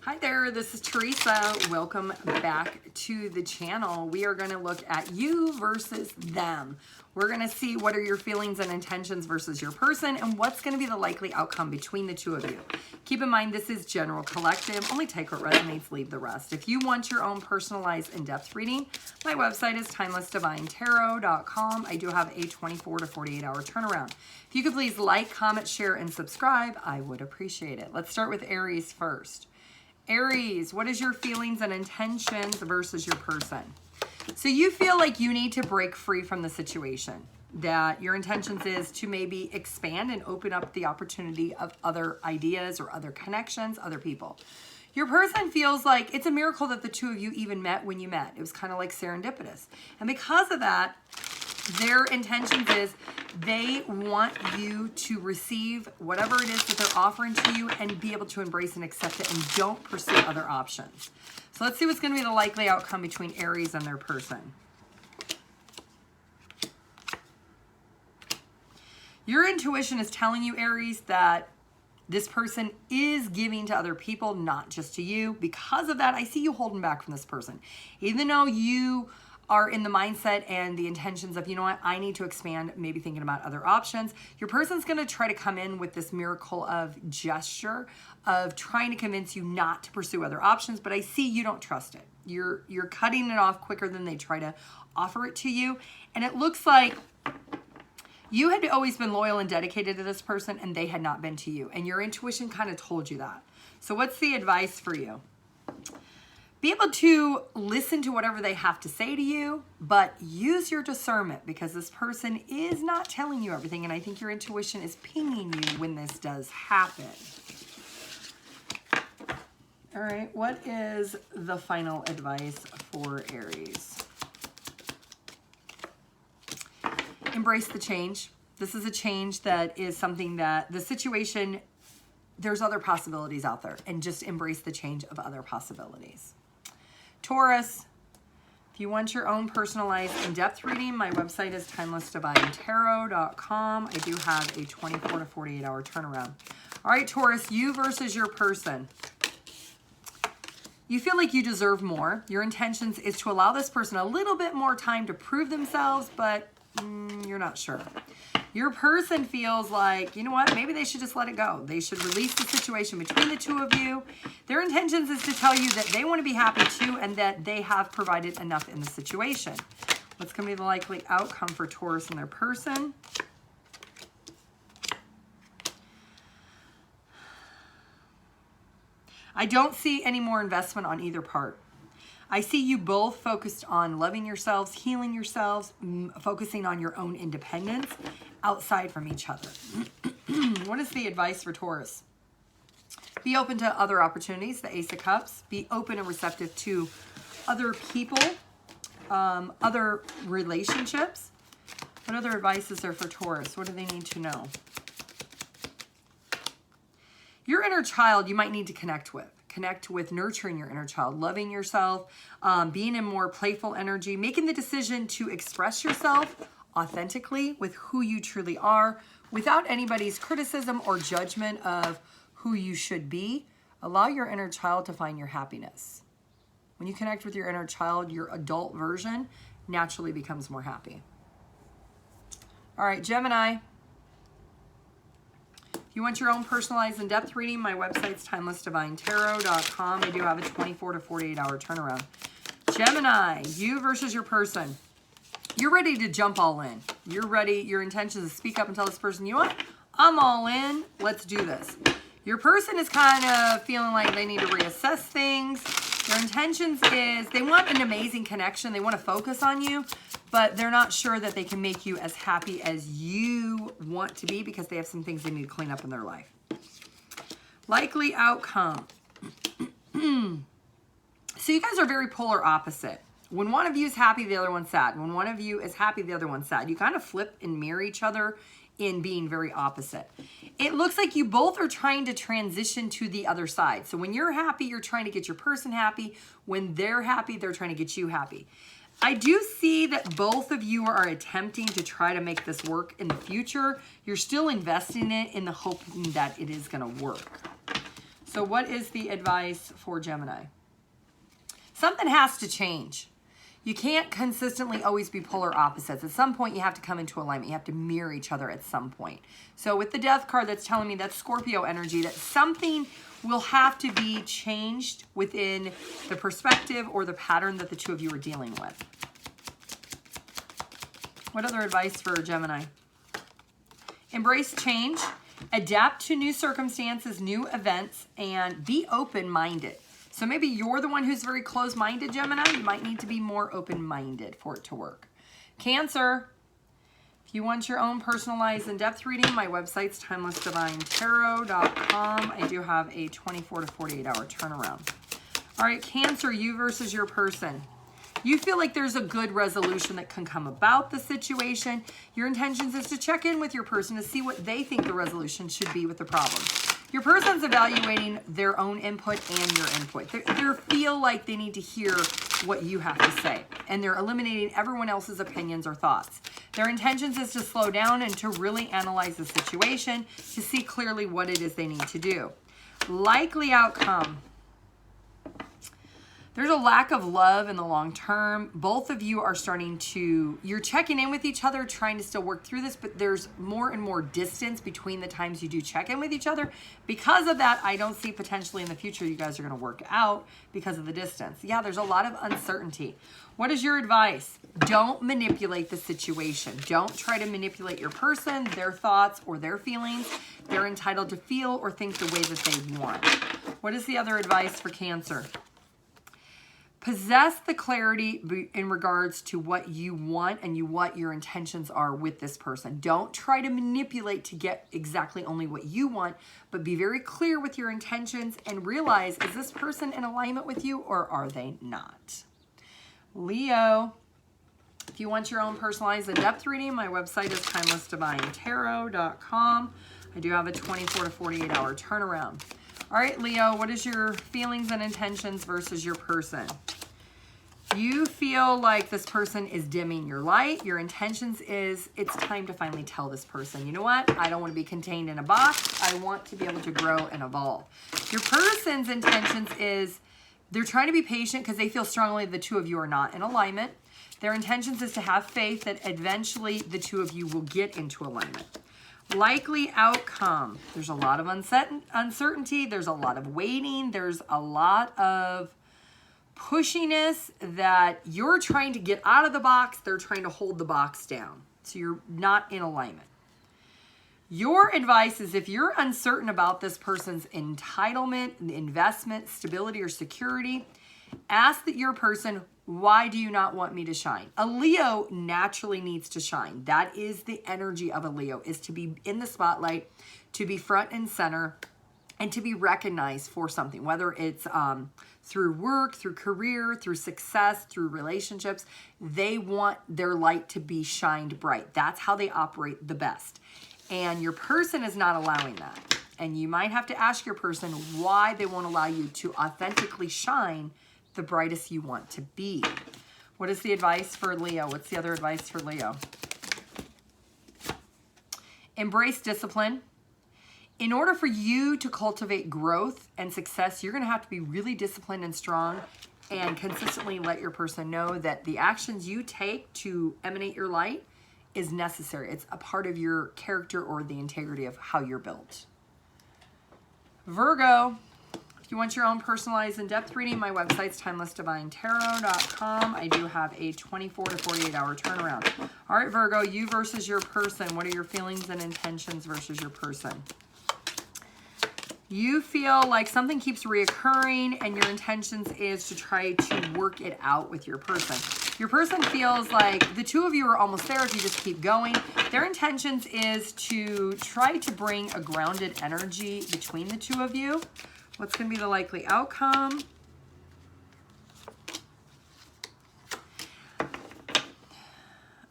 Hi there, this is Teresa. Welcome back to the channel. We are going to look at you versus them. We're going to see what are your feelings and intentions versus your person and what's going to be the likely outcome between the two of you. Keep in mind, this is general collective. Only take what resonates, leave the rest. If you want your own personalized in-depth reading, my website is TimelessDivineTarot.com. I do have a 24 to 48 hour turnaround. If you could please like, comment, share, and subscribe, I would appreciate it. Let's start with Aries first. Aries, what is your feelings and intentions versus your person? So you feel like you need to break free from the situation, that your intentions is to maybe expand and open up the opportunity of other ideas or other connections, other people. Your person feels like it's a miracle that the two of you even met when you met. It was kind of like serendipitous. And because of that, their intentions is they want you to receive whatever it is that they're offering to you and be able to embrace and accept it and don't pursue other options. So let's see what's going to be the likely outcome between Aries and their person. Your intuition is telling you, Aries, that this person is giving to other people, not just to you. Because of that, I see you holding back from this person. Even though you are in the mindset and the intentions of, you know what, I need to expand, maybe thinking about other options. Your person's going to try to come in with this miracle of gesture of trying to convince you not to pursue other options, but I see you don't trust it. You're cutting it off quicker than they try to offer it to you. And it looks like you had always been loyal and dedicated to this person and they had not been to you. And your intuition kind of told you that. So what's the advice for you? Be able to listen to whatever they have to say to you, but use your discernment because this person is not telling you everything. And I think your intuition is pinging you when this does happen. All right, what is the final advice for Aries? Embrace the change. This is a change that is something that the situation, there's other possibilities out there, and just embrace the change of other possibilities. Taurus, if you want your own personalized in-depth reading, my website is TimelessDivineTarot.com. I do have a 24 to 48 hour turnaround. All right, Taurus, you versus your person. You feel like you deserve more. Your intentions is to allow this person a little bit more time to prove themselves, but you're not sure. Your person feels like, you know what, maybe they should just let it go. They should release the situation between the two of you. Their intentions is to tell you that they want to be happy too and that they have provided enough in the situation. What's going to be the likely outcome for Taurus and their person? I don't see any more investment on either part. I see you both focused on loving yourselves, healing yourselves, focusing on your own independence outside from each other. What is the advice for Taurus? Be open to other opportunities, the Ace of Cups. Be open and receptive to other people, other relationships. What other advice is there for Taurus? What do they need to know? Your inner child you might need to connect with. Connect with nurturing your inner child, loving yourself, being in more playful energy, making the decision to express yourself authentically with who you truly are without anybody's criticism or judgment of who you should be. Allow your inner child to find your happiness. When you connect with your inner child, your adult version naturally becomes more happy. All right, Gemini. If you want your own personalized in-depth reading, my website's TimelessDivineTarot.com. I do have a 24 to 48 hour turnaround. Gemini, you versus your person. You're ready to jump all in. You're ready. Your intention is to speak up and tell this person, you know what? I'm all in. Let's do this. Your person is kind of feeling like they need to reassess things. Their intentions is they want an amazing connection. They want to focus on you, but they're not sure that they can make you as happy as you want to be because they have some things they need to clean up in their life. Likely outcome. So you guys are very polar opposite. When one of you is happy, the other one's sad. When one of you is happy, the other one's sad. You kind of flip and mirror each other in being very opposite. It looks like you both are trying to transition to the other side. So when you're happy, you're trying to get your person happy. When they're happy, they're trying to get you happy. I do see that both of you are attempting to try to make this work in the future. You're still investing in it in the hope that it is going to work. So what is the advice for Gemini? Something has to change. You can't consistently always be polar opposites. At some point, you have to come into alignment. You have to mirror each other at some point. So with the Death card, that's telling me that's Scorpio energy, that something will have to be changed within the perspective or the pattern that the two of you are dealing with. What other advice for Gemini? Embrace change, adapt to new circumstances, new events, and be open-minded. So maybe you're the one who's very close-minded, Gemini. You might need to be more open-minded for it to work. Cancer, if you want your own personalized in-depth reading, my website's TimelessDivineTarot.com. I do have a 24 to 48 hour turnaround. All right, Cancer, you versus your person. You feel like there's a good resolution that can come about the situation. Your intentions is to check in with your person to see what they think the resolution should be with the problem. Your person's evaluating their own input and your input. They feel like they need to hear what you have to say, and they're eliminating everyone else's opinions or thoughts. Their intentions is to slow down and to really analyze the situation to see clearly what it is they need to do. Likely outcome. There's a lack of love in the long term. Both of you are you're checking in with each other, trying to still work through this, but there's more and more distance between the times you do check in with each other. Because of that, I don't see potentially in the future you guys are going to work out because of the distance. Yeah, there's a lot of uncertainty. What is your advice? Don't manipulate the situation. Don't try to manipulate your person, their thoughts, or their feelings. They're entitled to feel or think the way that they want. What is the other advice for Cancer? Possess the clarity in regards to what you want and what your intentions are with this person. Don't try to manipulate to get exactly only what you want, but be very clear with your intentions and realize, is this person in alignment with you or are they not? Leo, if you want your own personalized in-depth reading, my website is TimelessDivineTarot.com. I do have a 24 to 48 hour turnaround. All right, Leo, what is your feelings and intentions versus your person? You feel like this person is dimming your light. Your intentions is it's time to finally tell this person, you know what? I don't want to be contained in a box. I want to be able to grow and evolve. Your person's intentions is they're trying to be patient because they feel strongly the two of you are not in alignment. Their intentions is to have faith that eventually the two of you will get into alignment. Likely outcome. There's a lot of uncertainty. There's a lot of waiting. There's a lot of pushiness that you're trying to get out of the box. They're trying to hold the box down. So you're not in alignment. Your advice is if you're uncertain about this person's entitlement, investment, stability, or security, ask that your person, why do you not want me to shine? A Leo naturally needs to shine. That is the energy of a Leo, is to be in the spotlight, to be front and center, and to be recognized for something, whether it's through work, through career, through success, through relationships. They want their light to be shined bright. That's how they operate the best. And your person is not allowing that. And you might have to ask your person why they won't allow you to authentically shine the brightest you want to be. What is the advice for Leo? What's the other advice for Leo? Embrace discipline. In order for you to cultivate growth and success, you're going to have to be really disciplined and strong and consistently let your person know that the actions you take to emanate your light is necessary. It's a part of your character or the integrity of how you're built. Virgo, if you want your own personalized in-depth reading, my website's TimelessDivineTarot.com. I do have a 24 to 48 hour turnaround. All right, Virgo, you versus your person. What are your feelings and intentions versus your person? You feel like something keeps reoccurring and your intentions is to try to work it out with your person. Your person feels like the two of you are almost there if you just keep going. Their intentions is to try to bring a grounded energy between the two of you. What's going to be the likely outcome?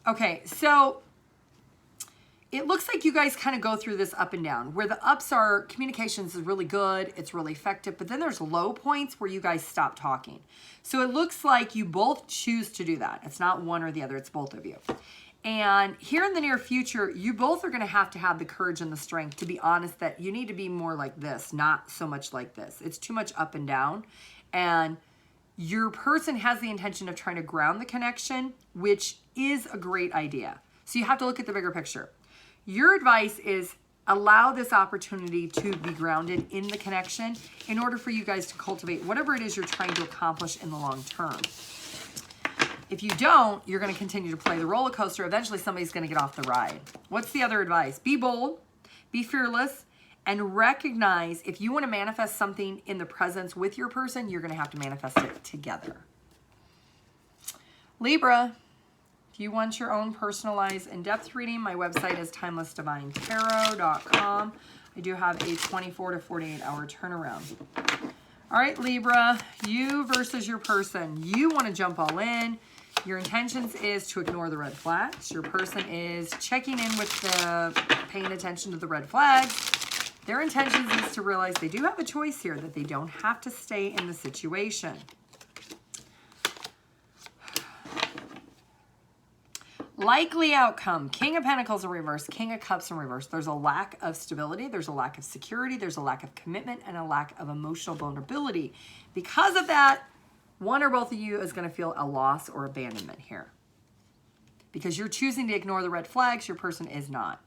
Okay, so it looks like you guys kind of go through this up and down, where the ups are communications is really good, it's really effective, but then there's low points where you guys stop talking. So it looks like you both choose to do that. It's not one or the other, it's both of you. And here in the near future, you both are going to have the courage and the strength to be honest that you need to be more like this, not so much like this. It's too much up and down. And your person has the intention of trying to ground the connection, which is a great idea. So you have to look at the bigger picture. Your advice is allow this opportunity to be grounded in the connection in order for you guys to cultivate whatever it is you're trying to accomplish in the long term. If you don't, you're going to continue to play the roller coaster. Eventually, somebody's going to get off the ride. What's the other advice? Be bold, be fearless, and recognize if you want to manifest something in the presence with your person, you're going to have to manifest it together. Libra, if you want your own personalized in-depth reading, my website is TimelessDivineTarot.com. I do have a 24 to 48 hour turnaround. All right, Libra, you versus your person. You want to jump all in. Your intentions is to ignore the red flags. Your person is checking in with paying attention to the red flags. Their intentions is to realize they do have a choice here, that they don't have to stay in the situation. Likely outcome, King of Pentacles in reverse, King of Cups in reverse. There's a lack of stability, there's a lack of security, there's a lack of commitment, and a lack of emotional vulnerability. Because of that, one or both of you is going to feel a loss or abandonment here. Because you're choosing to ignore the red flags, your person is not.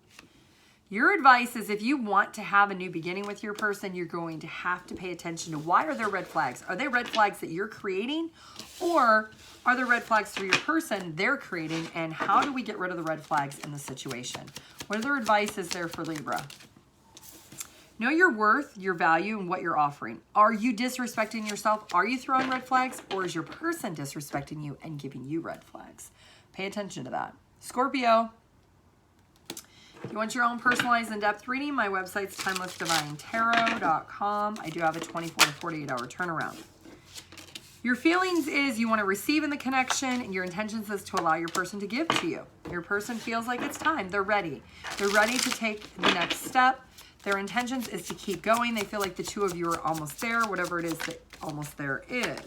Your advice is if you want to have a new beginning with your person, you're going to have to pay attention to why are there red flags? Are they red flags that you're creating? Or are there red flags for your person they're creating? And how do we get rid of the red flags in the situation? What other advice is there for Libra? Know your worth, your value, and what you're offering. Are you disrespecting yourself? Are you throwing red flags? Or is your person disrespecting you and giving you red flags? Pay attention to that. Scorpio, if you want your own personalized in-depth reading, my website's TimelessDivineTarot.com. I do have a 24 to 48 hour turnaround. Your feelings is you want to receive in the connection, and your intentions is to allow your person to give to you. Your person feels like it's time. They're ready. They're ready to take the next step. Their intentions is to keep going. They feel like the two of you are almost there, whatever it is that almost there is.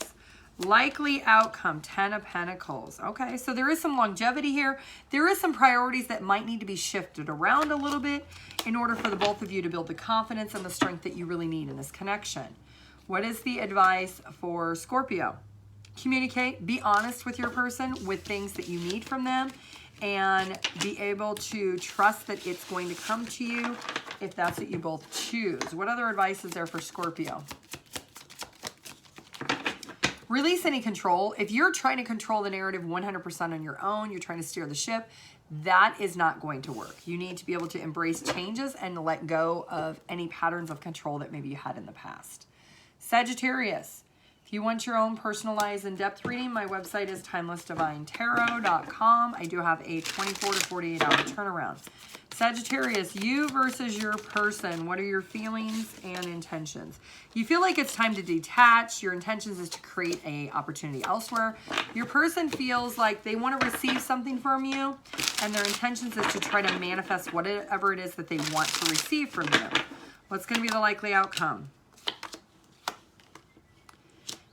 Likely outcome, 10 of Pentacles. Okay, so there is some longevity here. There is some priorities that might need to be shifted around a little bit in order for the both of you to build the confidence and the strength that you really need in this connection. What is the advice for Scorpio? Communicate, be honest with your person with things that you need from them, and be able to trust that it's going to come to you if that's what you both choose. What other advice is there for Scorpio? Release any control. If you're trying to control the narrative 100% on your own, you're trying to steer the ship, that is not going to work. You need to be able to embrace changes and let go of any patterns of control that maybe you had in the past. Sagittarius, if you want your own personalized in-depth reading, my website is TimelessDivineTarot.com. I do have a 24 to 48 hour turnaround. Sagittarius, you versus your person. What are your feelings and intentions? You feel like it's time to detach. Your intentions is to create an opportunity elsewhere. Your person feels like they want to receive something from you, and their intentions is to try to manifest whatever it is that they want to receive from you. What's going to be the likely outcome?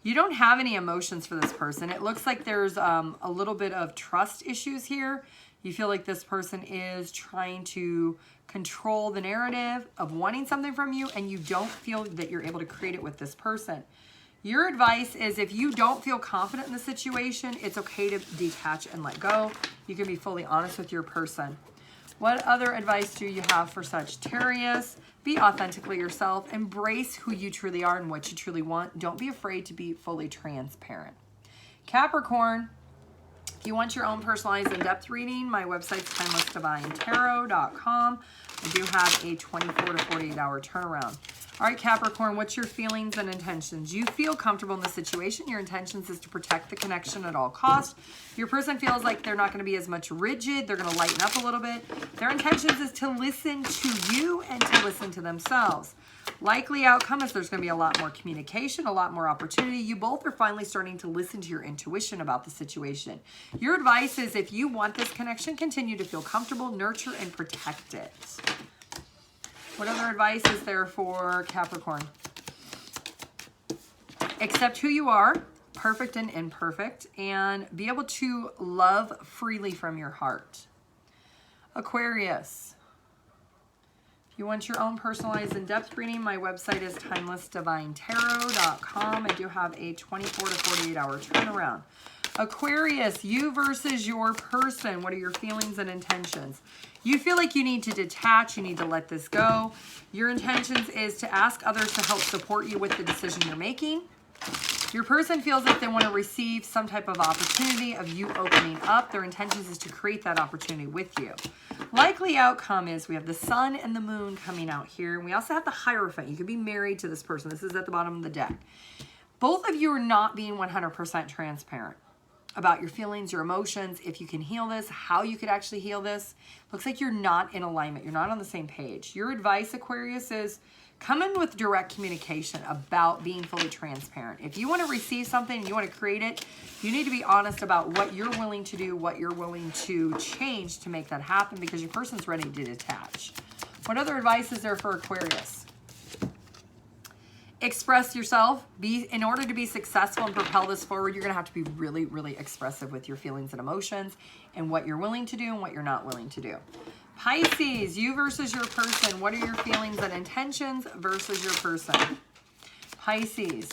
You don't have any emotions for this person. It looks like there's a little bit of trust issues here. You feel like this person is trying to control the narrative of wanting something from you, and you don't feel that you're able to create it with this person. Your advice is if you don't feel confident in the situation, it's okay to detach and let go. You can be fully honest with your person. What other advice do you have for Sagittarius? Be authentically yourself. Embrace who you truly are and what you truly want. Don't be afraid to be fully transparent. Capricorn, if you want your own personalized in-depth reading, my website's TimelessDivineTarot.com. I do have a 24 to 48 hour turnaround. All right, Capricorn, what's your feelings and intentions? You feel comfortable in the situation. Your intentions is to protect the connection at all costs. Your person feels like they're not going to be as much rigid. They're going to lighten up a little bit. Their intentions is to listen to you and to listen to themselves. Likely outcome is there's going to be a lot more communication, a lot more opportunity. You both are finally starting to listen to your intuition about the situation. Your advice is if you want this connection, continue to feel comfortable, nurture, and protect it. What other advice is there for Capricorn? Accept who you are, perfect and imperfect, and be able to love freely from your heart. Aquarius. If you want your own personalized in-depth reading, my website is TimelessDivineTarot.com. I do have a 24 to 48 hour turnaround. Aquarius, you versus your person. What are your feelings and intentions? You feel like you need to detach. You need to let this go. Your intentions is to ask others to help support you with the decision you're making. Your person feels like they want to receive some type of opportunity of you opening up. Their intentions is to create that opportunity with you. Likely outcome is we have the sun and the moon coming out here. And we also have the Hierophant. You could be married to this person. This is at the bottom of the deck. Both of you are not being 100% transparent about your feelings, your emotions, if you can heal this, how you could actually heal this. Looks like you're not in alignment. You're not on the same page. Your advice, Aquarius, is come in with direct communication about being fully transparent. If you want to receive something and you want to create it, you need to be honest about what you're willing to do, what you're willing to change to make that happen, because your person's ready to detach. What other advice is there for Aquarius? Express yourself. In order to be successful and propel this forward, you're going to have to be really, really expressive with your feelings and emotions and what you're willing to do and what you're not willing to do. Pisces, you versus your person. What are your feelings and intentions versus your person? Pisces.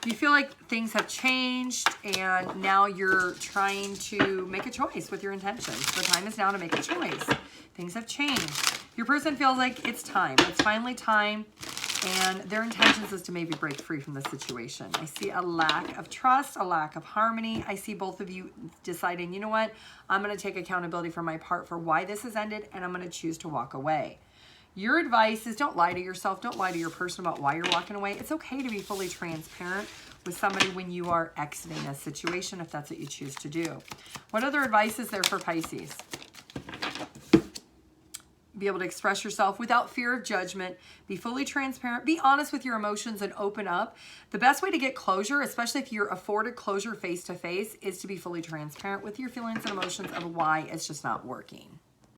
You feel like things have changed and now you're trying to make a choice with your intentions. The time is now to make a choice. Things have changed. Your person feels like it's time. It's finally time. And their intentions is to maybe break free from the situation. I see a lack of trust, a lack of harmony. I see both of you deciding, you know what? I'm going to take accountability for my part for why this has ended, and I'm going to choose to walk away. Your advice is don't lie to yourself. Don't lie to your person about why you're walking away. It's okay to be fully transparent with somebody when you are exiting a situation, if that's what you choose to do. What other advice is there for Pisces? Be able to express yourself without fear of judgment. Be fully transparent. Be honest with your emotions and open up. The best way to get closure, especially if you're afforded closure face to face, is to be fully transparent with your feelings and emotions of why it's just not working.